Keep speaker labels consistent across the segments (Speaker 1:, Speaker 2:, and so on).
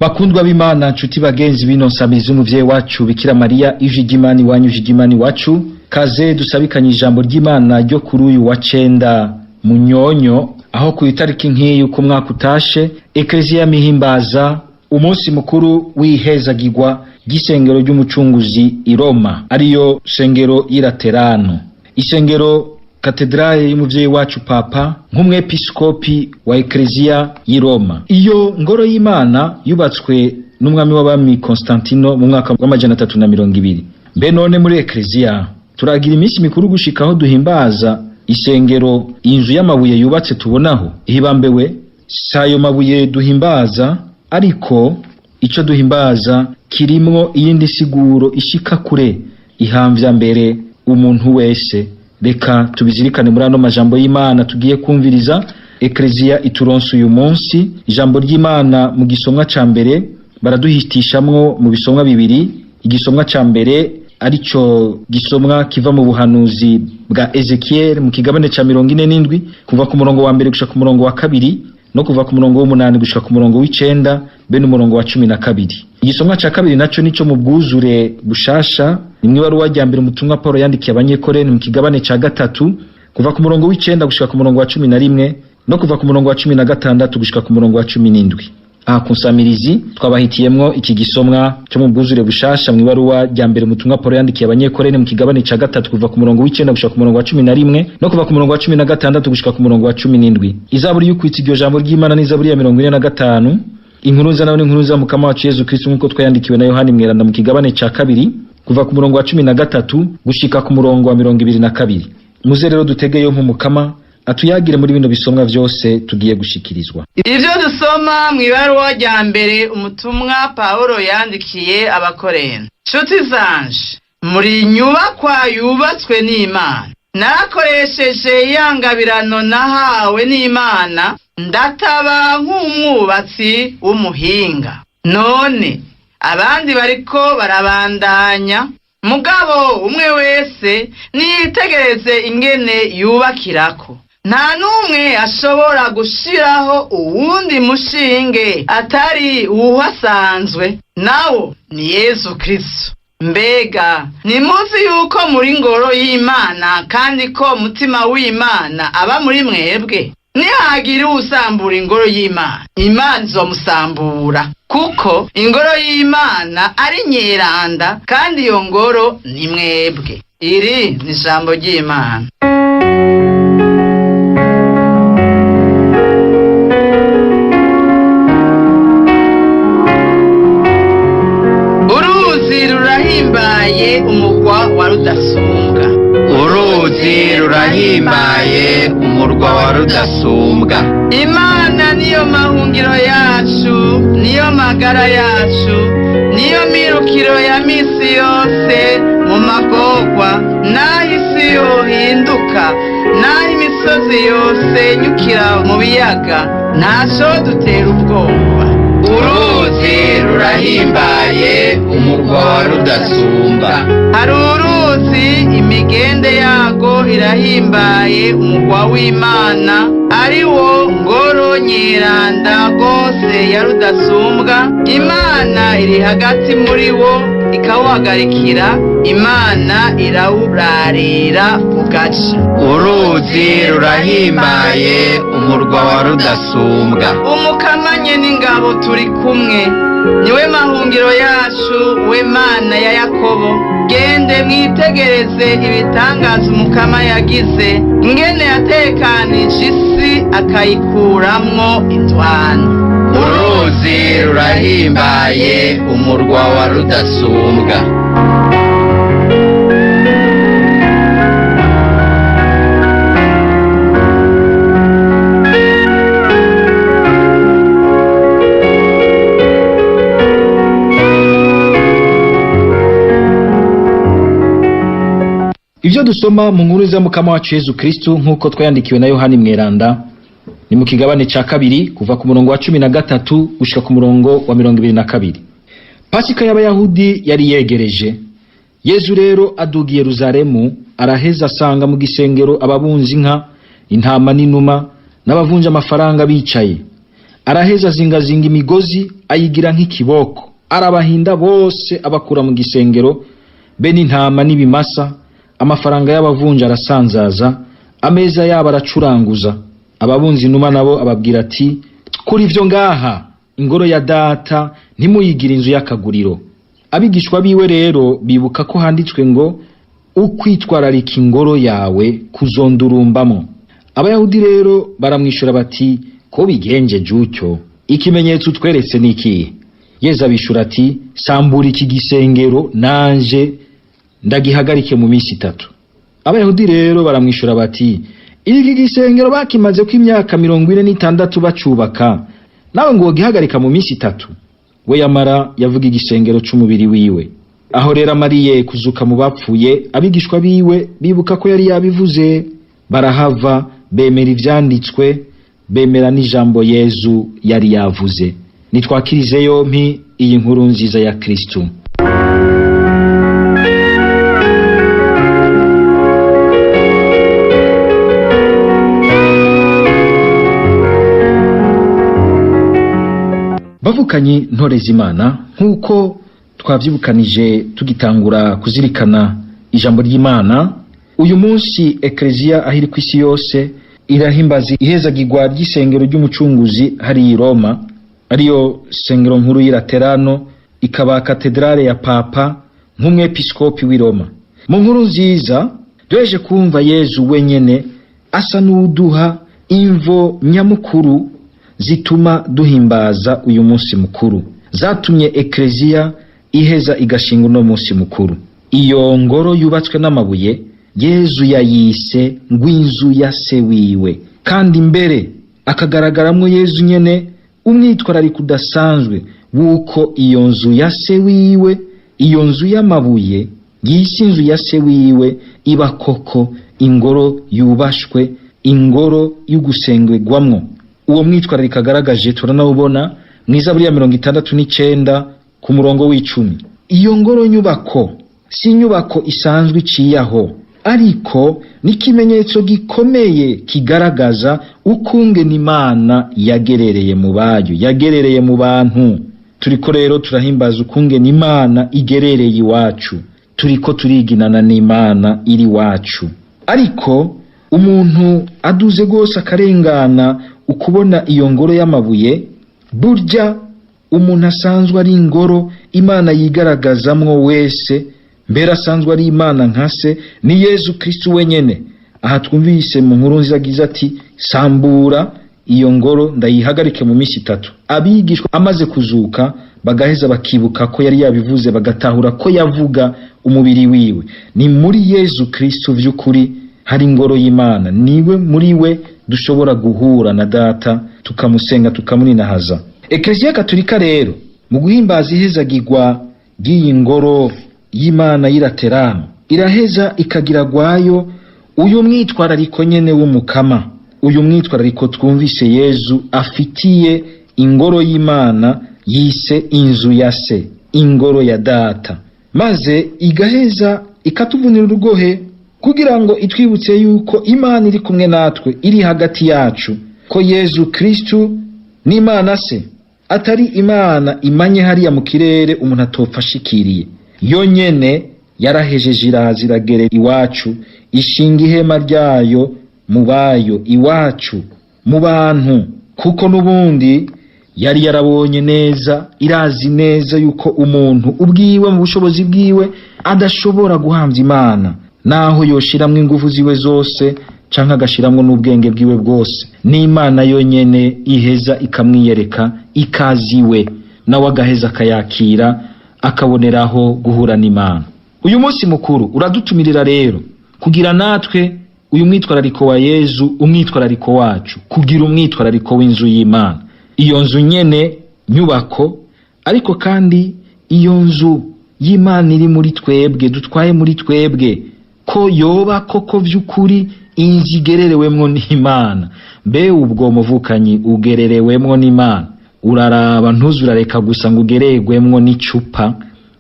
Speaker 1: Bakundwa b'Imana, nshuti bagenzi bino nsamizi umuvyeyi wacu Bikira Maria ije ry'Imana iwanyu, ije ry'Imana iwacu, kaze dusabikanye ijambo ry'Imana ryo kuri uyu wa 9 Munyonyo, aho ku itariki nk'iyi uko mwaka utashe Eklezia mihimbaza umunsi mukuru w'ihezagirwa ry'isengero ry'umucunguzi i Roma, ariyo sengero y'Iraterano, isengero katedrale y'umuvyeyi wacu Papa nk'umwepiskopi wa Eklezia y'i Roma. Iyo ngoro y'Imana yubatswe n'umwami w'abami Constantino mu mwaka wa 320. Mbe none muri Eklezia turagira iminsi mikuru gushikaho duhimbaza isengero, inzu y'amabuye yubatse tubonaho ihibambewe. Sayo mabuye duhimbaza, ariko ico duhimbaza kirimwo iyindi siguro ishika kure ihamvya mbere umuntu wese. Reka tubizirikane muri ano majambo y'Imana tugiye kumviriza. Eklezia ituronse uyu munsi ijambo ry'Imana mu gisomwa ca mbere, baraduhitishamwo mu bisomwa bibiri. Igisomwa ca mbere arico gisomwa kiva mu buhanuzi bwa Ezekiel mu kigabane ca 47 kuva ku murongo wa mbere gushika ku murongo wa kabiri, no kuva ku murongo w'8 gushika ku murongo w'9 be n'umurongo wa 12. Igisomwa ca kabiri naco nico mu bwuzure bushasha, nimwe baruwa rya mbere umutumwa Paulo yandikiye abanyekorenti mu kigabane ca 3 kuva ku murongo w'9 gushika ku murongo wa 11, no kuva ku murongo wa 16 gushika ku murongo wa 17. Aha kunsamirizi twabahitiyemwo iki gisomwa cyo mu bwuzure bushasha mu ibaruwa rya mbere umutumwa Paulo yandikiye abanyekorenti mu kigabane ca 3 kuva ku murongo w'9 gushika ku murongo wa 11, no kuva ku murongo wa 16 gushika ku murongo wa 17. Izaburi y'ukwitsa iryo jambo ry'Imana n'izaburi ya 45. Inkuruza nawe n'inkuruza mukama wacu Yesu Kristo nkuko twayandikiwe na Yohani mweranda mu kigabane ca 2 kuva ku murongo wa 13 gushika ku murongo wa 22. Muze rero dutegeyo nk'umukama atuyagire muri bino bisomwa vyose tugiye gushikirizwa.
Speaker 2: Ivyo dusoma mu ibaruwa rya mbere umutumwa Paulo yandikiye abakorenti. Nshuti zanje, muri nyubakwa yubatswe n'Imana, narakoresheje iyangabirano nahawe n'Imana, ndataba nk'umwubatsi w'umuhinga. None abandi bariko barabandanya, mugabo umwe wese niyitegereze ingene yubakirako. Nta numwe ashobora gushiraho uwundi mushinge atari uhasanzwe, nawo ni Yesu Kristo. Mbega nimuzi yuko muri ngoro y'Imana, kandi ko mutima w'Imana aba muri mwebwe? Nihagira usambura ingoro y'Imana, Imana izomusambura, kuko ingoro y'Imana ari nyeranda, kandi iyo ngoro ni mwebwe. Iri ni ijambo ry'Imana. Uruzi rurahimbaye umurwa wa rudasumbwa.
Speaker 3: Uruzi rurahimbaye umurwa wa rudasumbwa.
Speaker 2: Imana niyo mahungiro yacu, niyo magara yacu, niyo mirukiro ya misi yose mu magorwa, naho isi yohinduka, naho imisozi yose nyukira mu biyaga, ntaco dutera ubwoba.
Speaker 3: Uruzi rurahimbaye umurwa wa rudasumbwa.
Speaker 2: Hari uruzi imigende yago irahimbaye umurwa w'Imana, ari wo ngoro nyeranda gose ya rudasumbwa. Imana iri hagati muri wo ikawuhagarikira, Imana irawurarira ugaca.
Speaker 3: Uruzi rurahimbaye umurwa wa rudasumbwa.
Speaker 2: Umukamanye n'ingabo turi kumwe, niwe mahungiro yacu, we Mana ya Yakobo. Gende mwitegereze ibitangaza umukama yagize, ingene yatekanije isi akayikuramwo indwano.
Speaker 3: Uruzi rurahimbaye umurwa wa rudasumbwa.
Speaker 1: Ivyo dusoma mu nkuru za mukama wacu Yesu Kristo nkuko twayandikiwe na Yohani mweranda ni mu kigabane ca 2 kuva ku murongo wa 13 gushika ku murongo wa 22. Pasika y'Abayahudi yari yegereje. Yesu rero adugiye Yerusalemu, araheza asanga mu gisengero ababunzi inka, intama n'inuma n'abavunja amafaranga bicaye. araheza azingazinga imigozi ayigira nk'ikiboko, arabahinda bose abakura mu gisengero, be n'intama n'ibimasa, amafaranga y'abavunja arasanzaza, ameza yabo aracuranguza. Ababunzi inuma nabo ababwira ati, kuri ivyo ngaha ingoro ya data ntimuyigire inzu y'akaguriro. Abigishwa biwe rero bibuka ko handitswe ngo ukwitwararika ingoro yawe kuzondurumbamo. Abayahudi rero baramwishura bati, ko bigenjeje utyo, ikimenyetso utweretse niki? Yesu abishura ati, sambura iki gisengero nanje ndagihagarike mu minsi 3. Abayahudi rero baramwishura bati, iki gisengero bakimaze ko imyaka 46 bacubaka, nawe ngo gihagarika mu minsi 3? We yamara yavuga igisengero c'umubiri wiwe. Aho rero amariye kuzuka mu bapfuye, abigishwa biwe bibuka ko yari yabivuze, barahava bemera ivyanditswe, bemera n'ijambo Yesu yari yavuze. Nitwakirize yompi iyi nkuru nziza ya Kristo. Bavukanyi ntoreza Imana, nk'uko twavyibukanije tugitangura kuzirikana ijambo ry'Imana, uyu munsi Eklezia ahiri kw'isi yose irahimbaza ihezagirwa ry'isengero ry'umucunguzi hari i Roma, ariyo sengero nkuru y'i Laterano, ikaba katedrale ya Papa nk'umwepiskopi w'i Roma. Mu nkuru nziza duheje kumva Yesu wenyene asa n'uduha imvo nyamukuru zituma duhimbaza uyu munsi mukuru, zatumye Eklezia iheza igashinga uno munsi mukuru. Iyo ngoro yubatswe n'amabuye Yesu yayise ngw'inzu ya se wiwe, kandi mbere akagaragaramwo Yesu nyene umwitwarariko udasanzwe wuko iyo nzu ya se wiwe, iyo nzu y'amabuye yise inzu ya se wiwe, iba koko ingoro yubashwe, ingoro y'ugusengegwamwo. Uwo mwitwarariko agaragaje turanawubona mw'Izaburi ya 69 ku murongo w'10. Iyo ngoro nyubako si inyubako isanzwe iciyaho, ariko n'ikimenyetso gikomeye kigaragaza ukungene Imana yagerereye mu bayo, yagerereye mu bantu. Turiko rero turahimbaza ukungene Imana igerereye iwacu, turiko turiginana n'Imana iri wacu. Ariko umuntu aduze gose akarengana ukubona iyo ngoro y'amabuye, burya umuntu asanzwe ari ingoro Imana yigaragazamwo wese, mbere asanzwe ari Imana nkase, ni Yesu Kristo wenyene. Aha twumvise mu nkuru nziza agize ati, sambura iyo ngoro ndayihagarike mu minsi 3. Abigishwa amaze kuzuka bagaheza bakibuka ko yari yabivuze, bagatahura ko yavuga umubiri wiwe. Ni muri Yesu Kristo vy'ukuri hari ingoro y'Imana, niwe muri we dushobora guhura na data tukamusenga tukamuninahaza. Eklezia Katolika rero mu guhimbaza ihezagirwa ry'iyi ngoro y'Imana y'i Laterano, iraheza ikagira gwayo uyu mwitwarariko nyene w'umukama, uyu mwitwarariko twumvise Yesu afitiye ingoro y'Imana yise inzu ya se, ingoro ya data, maze igaheza ikatuvunira urugohe kugira ngo itwibutse yuko Imana iri kumwe natwe, iri hagati yacu, ko Yesu Kristo ni Imana se, atari Imana imanye hariya mu kirere umuntu atopfa ashikiriye. Yonyene yarahejeje iragerera iwacu, ishinga ihema ryayo mu bayo, iwacu mu bantu, kuko n'ubundi yari yarabonye neza, irazi neza yuko umuntu ubwiwe mu bushobozi bwiwe adashobora guhamvya Imana, naho yoshiramwe ingufu ziwe zose canke agashiramwe n'ubwenge bwiwe bwose. Ni Imana yonyene iheza ikamwiyereka, ikaziwe nawe agaheza akayakira, akaboneraho guhura n'Imana. Uyu munsi mukuru uradutumirira rero kugira natwe uyu mwitwarariko wa Yesu, umwitwarariko wacu, kugira umwitwarariko w'inzu y'Imana. Iyo nzu nyene nyubako, ariko kandi iyo nzu y'Imana iri muri twebwe, dutwaye muri twebwe, ko yoba koko vy'ukuri inzu igererewemwo n'Imana. Mbe ubwo muvukanyi ugererewemwo n'Imana, uraraba ntuzurareka gusa ngo ugererewemwo n'icupa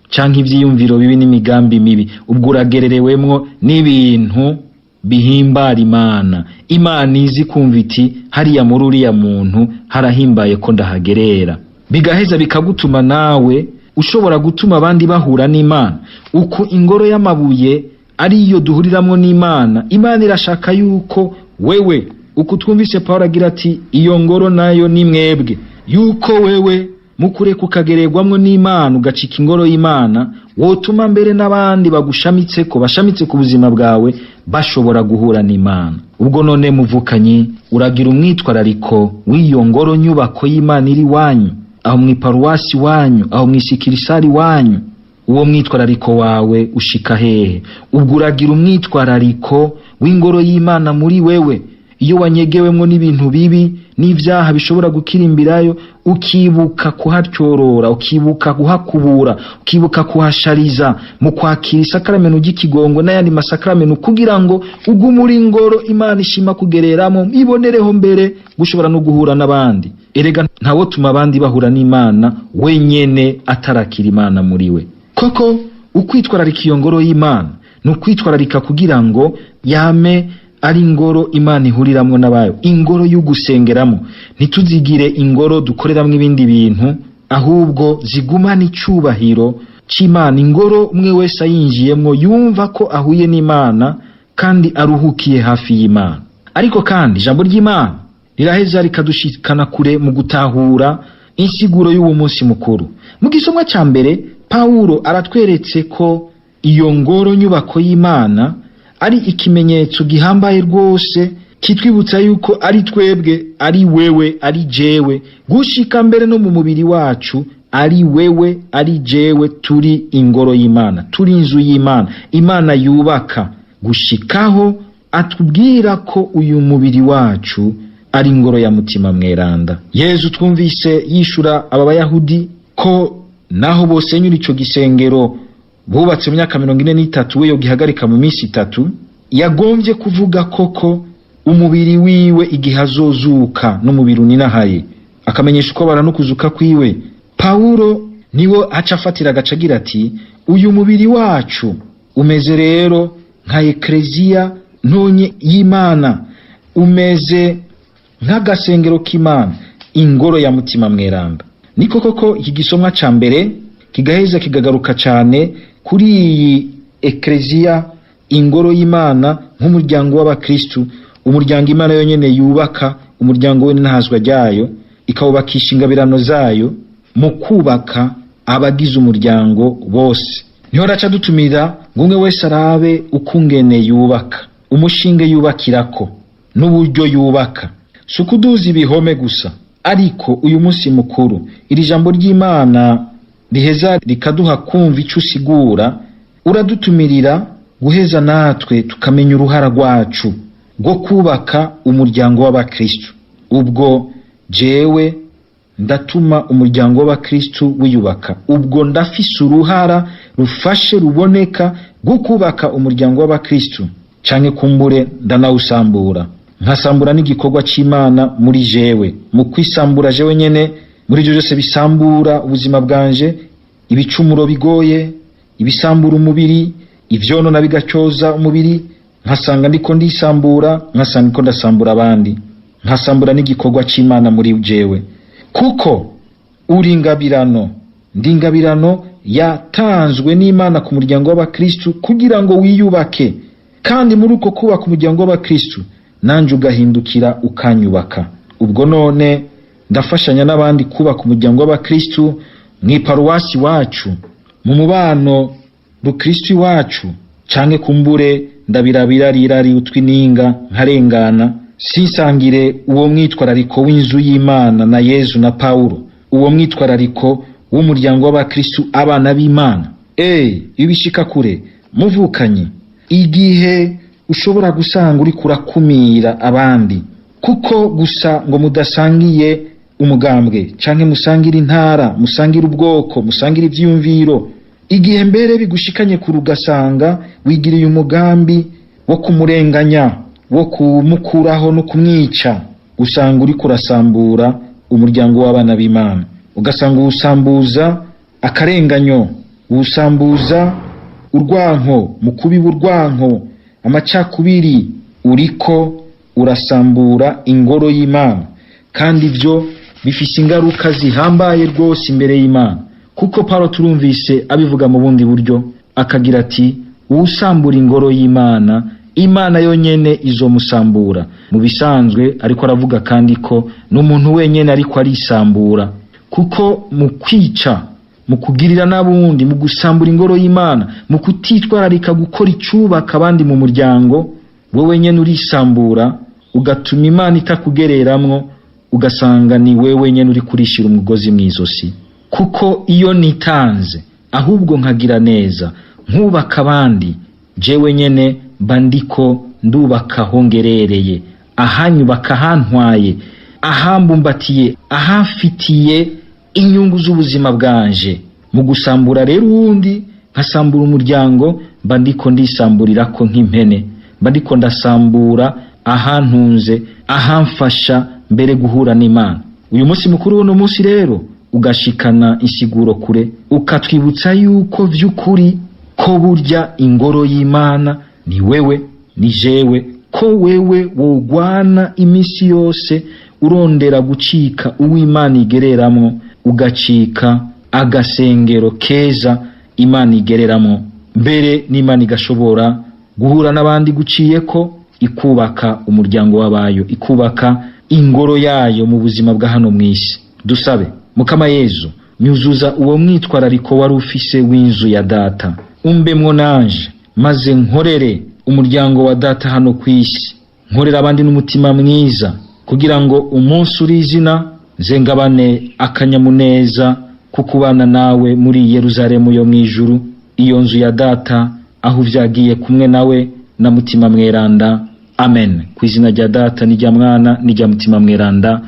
Speaker 1: canke ivyiyumviro bibi n'imigambi mibi, ubwo uragererewemwo n'ibintu bihimbara Imana. Imana izi kumva iti hariya muri uriya muntu harahimbaye ko ndahagerera, bigaheza bikagutuma nawe ushobora gutuma abandi bahura n'Imana. Uko ingoro y'amabuye ariyo duhuriramwo n'Imana, Imana irashaka yuko wewe, uko twumvise Pawulo agira ati iyo ngoro nayo ni mwebwe, yuko wewe mukureka ukagererwamwo n'Imana ugacika ingoro y'Imana, wotuma mbere n'abandi bagushamitseko, bashamitse ku buzima bwawe, bashobora guhura n'Imana. Ubwo none muvukanyi, uragira umwitwarariko w'iyo ngoro nyubako y'Imana iri wanyu, aho mwiparuwasi wanyu, aho mwisikirisari wanyu, uwo mwitwarariko wawe ushika hehe? Ubwo uragira umwitwarariko w'ingoro y'Imana muri wewe, iyo wanyegewemwo n'ibintu bibi n'ivyaha bishobora gukirimbirayo, ukibuka kuhatyorora, ukibuka kuhakubura, ukibuka kuhashariza mu kwakira isakramento ry'ikigongo n'ayandi masakramento, kugira ngo ugumure ingoro Imana ishima kugereramo, ibonereho mbere gushobora no guhura n'abandi. Erega ntawo tuma abandi bahura n'Imana wenyene atarakira Imana muri we. Koko ukwitwararika iyo ngoro y'Imana n'ukwitwararika kugira ngo yame ari ingoro Imana ihuriramwo n'abayo, ingoro y'ugusengeramo. Ntituzigire ingoro dukoreramwo ibindi bintu, ahubwo zigumana icubahiro c'Imana. Ingoro umwe wese ayinjiyemwo yumva ko ahuye n'Imana kandi aruhukiye hafi y'Imana. Ariko kandi ijambo ry'Imana riraheza rikadushikana kure mu gutahura insiguro y'uwo munsi mukuru. Mu gisomwa ca mbere Pawulo aratweretse ko iyo ngoro nyubako y'Imana ari ikimenyetso gihambaye rwose kitwibutsa yuko ari twebwe, ari wewe, ari jewe, gushika mbere no mu mubiri wacu, ari wewe, ari jewe, turi ingoro y'Imana, turi inzu y'Imana, Imana yubaka, gushikaho atubwira ko uyu mubiri wacu ari ingoro ya Mutima Mweranda. Yezu twumvise yishura aba Bayahudi ko naho bosenyura ico gisengero bubatse mu myaka 43 we yo gihagarika mu minsi 3, yagombye kuvuga koko umubiri wiwe igihe azozuka n'umubiri uninahaye, akamenyesha uko baranukuzuka kwiwe. Pawulo niwo aca afatira agacagira ati uyu mubiri wacu umeze rero nka ekleziya ntonye y'Imana, umeze nk'agasengero k'Imana, ingoro ya Mutima Mweranda. Niko koko iki gisomwa ca mbere kigaheza kigagaruka cyane kuri iyi ekleziya, ingoro y'Imana nk'umuryango w'abakristu, umuryango Imana yonyene yubaka, umuryango we n'ahazwa ryayo, ikawubakisha ingabirano zayo mu kubaka abagize umuryango bose. Niho raca dutumira ngo umwe wese arabe ukungene yubaka, umushinge yubakirako n'uburyo yubaka, sukuduza ibihome gusa. Ariko uyu munsi mukuru iri jambo ry'Imana riheza rikaduha kumva ico usigura, uradutumirira guheza natwe tukamenya uruhara rwacu rwo kubaka umuryango w'abakristu. Ubwo jewe ndatuma umuryango w'abakristu wiyubaka, ubwo ndafise uruhara rufashe ruboneka rwo kubaka umuryango w'abakristu, canke kumbure ndanawusambura, nkasambura n'igikorwa c'Imana muri jewe. Mu kwisambura jewe nyene, muri ivyo byose bisambura ubuzima bwanje, ibicumuro bigoye, ibisambura umubiri, ivyonona bigacyoza umubiri, nkasanga ndiko ndisambura, nkasanga ndiko ndasambura abandi, nkasambura n'igikorwa c'Imana muri jewe. Kuko uri ingabirano, ndi ingabirano yatanzwe n'Imana ku muryango w'abakristu kugira ngo wiyubake, kandi muri uko kubaka umuryango w'abakristu nanje ugahindukira ukanyubaka. Ubwo none ndafashanya n'abandi kubaka umuryango w'abakristu mwiparuwasi wacu, mu mubano rukristu wacu, canke kumbure ndabirabira rirari utwininga nkarengana, sinsangire uwo mwitwarariko w'inzu y'Imana na Yezu na Pawulo, uwo mwitwarariko w'umuryango w'abakristu abana b'Imana. Ibishika kure muvukanye, igihe ushobora gusanga uri kurakumira abandi kuko gusa ngo mudasangiye umugambwe, canke musangira intara, musangira ubwoko, musangira ivyumviro, igihe mbere bigushikanye ku rugasanga wigiriye umugambi wo kumurenganya, wo kumukuraho no kumwica, usanga uri kurasambura umuryango w'abana b'Imana. Ugasanga usambuza akarenganyo, usambuza urwanko, mu kubiba urwanko amacakubiri uriko urasambura ingoro y'Imana, kandi ibyo bifise ingaruka zihambaye rwose imbere y'Imana, kuko Paulo turumvise abivuga mu bundi buryo akagira ati usambura ingoro y'Imana, Imana yonyene izomusambura. Mu bisanzwe ariko aravuga kandi ko n'umuntu wenyene ariko arisambura, kuko mu kwica, mu kugirira n'abundi, mu gusambura ingoro y'Imana, mu kutitwararika gukora icubaka abandi mu muryango, wewe nyene urisambura ugatuma Imana itakugereramwo, ugasanga ni wewe nyene uri kurishira umugozi mw'izosi. Kuko iyo nitanze ahubwo nkagira neza nkubaka abandi, jewe nyene bandiko ndubaka hongerereye, ahanyubaka ahantwaye, ahambumbatiye, ahafitiye inyungu z'ubuzima bwanje. Mu gusambura rero uwundi nkasambura umuryango, bandiko ndisamburirako nk'impene, bandiko ndasambura ahantunze, ahamfasha mbere guhura n'Imana. Uyu munsi mukuru uno munsi rero ugashikana insiguro kure, ukatwibutsa yuko vy'ukuri ko burya ingoro y'Imana ni wewe, ni jewe, ko wewe wogwana imisi yose urondera gucika uw'Imana igereramwo, ugacika agasengero keza Imana igereramwo, mbere n'Imana igashobora guhura n'abandi guciyeko, ikubaka umuryango w'abayo, ikubaka ingoro yayo mu buzima bwa hano mw'isi. Dusabe Mukama Yezu, nyuzuza uwo mwitwarariko wari ufise w'inzu ya data, umbemwo nanje maze nkorere umuryango wa data hano kw'isi, nkorera abandi n'umutima mwiza, kugira ngo umunsi urizina zengabane akanyamuneza kukubana nawe muri Yerusalemu yo mwijuru, iyo nzu ya data aho vyagiye kumwe nawe na mutima mweranda. Amen. Kw'izina rya Data n'irya Mwana n'irya mutima mweranda.